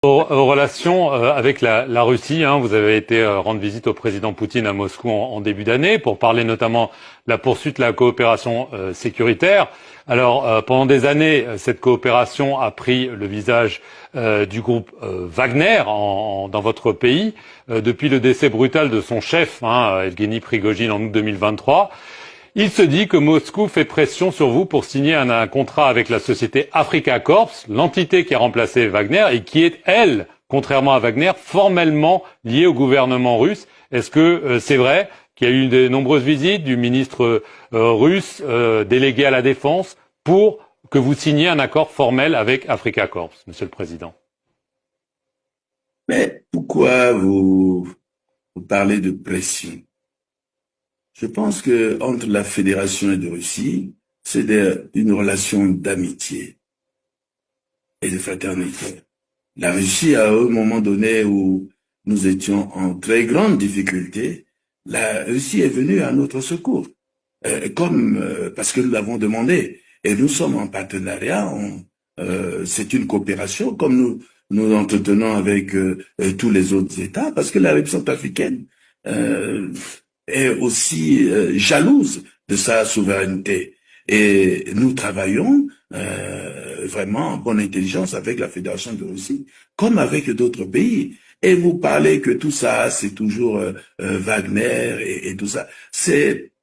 Aux relations avec la Russie, hein, vous avez été rendre visite au président Poutine à Moscou en début d'année pour parler notamment de la poursuite de la coopération sécuritaire. Alors, pendant des années, cette coopération a pris le visage du groupe Wagner dans votre pays, depuis le décès brutal de son chef, hein, Evgeny Prigojine, en août 2023. Il se dit que Moscou fait pression sur vous pour signer un contrat avec la société Africa Corps, l'entité qui a remplacé Wagner et qui est, elle, contrairement à Wagner, formellement liée au gouvernement russe. Est-ce que c'est vrai qu'il y a eu de nombreuses visites du ministre russe délégué à la défense pour que vous signiez un accord formel avec Africa Corps, Monsieur le Président? Mais pourquoi vous parlez de pression? Je pense que entre la Fédération et la Russie, c'est une relation d'amitié et de fraternité. La Russie, à un moment donné où nous étions en très grande difficulté, la Russie est venue à notre secours, parce que nous l'avons demandé. Et nous sommes en partenariat, c'est une coopération comme nous entretenons avec tous les autres États, parce que la République centrafricaine est aussi jalouse de sa souveraineté. Et nous travaillons vraiment en bonne intelligence avec la Fédération de Russie, comme avec d'autres pays. Et vous parlez que tout ça, c'est toujours Wagner et tout ça. C'est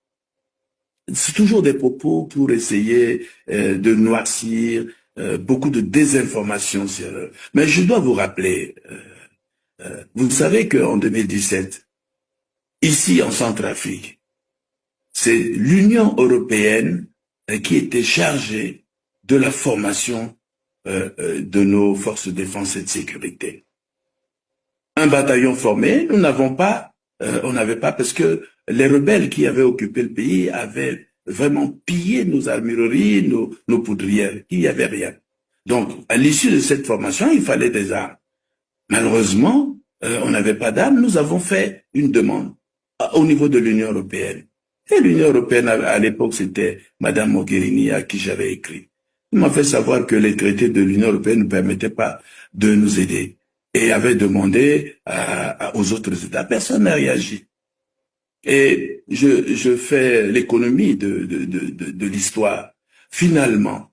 toujours des propos pour essayer de noircir, beaucoup de désinformation. Mais je dois vous rappeler, vous savez qu'en 2017, ici en Centrafrique, c'est l'Union européenne qui était chargée de la formation de nos forces de défense et de sécurité. Un bataillon formé, nous n'avons pas, on n'avait pas, parce que les rebelles qui avaient occupé le pays avaient vraiment pillé nos armureries, nos poudrières. Il n'y avait rien. Donc, à l'issue de cette formation, il fallait des armes. Malheureusement, on n'avait pas d'armes. Nous avons fait une demande au niveau de l'Union européenne. Et l'Union européenne, à l'époque, c'était Madame Mogherini à qui j'avais écrit. Il m'a fait savoir que les traités de l'Union européenne ne permettaient pas de nous aider. Et avait demandé aux autres États. Personne n'a réagi. Et je fais l'économie de l'histoire. Finalement,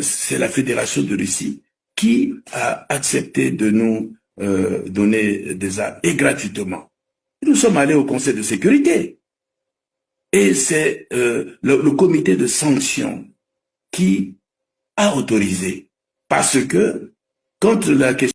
c'est la Fédération de Russie qui a accepté de nous donner des armes, et gratuitement. Nous sommes allés au Conseil de sécurité. Et c'est le comité de sanctions qui a autorisé. Parce que, quand la question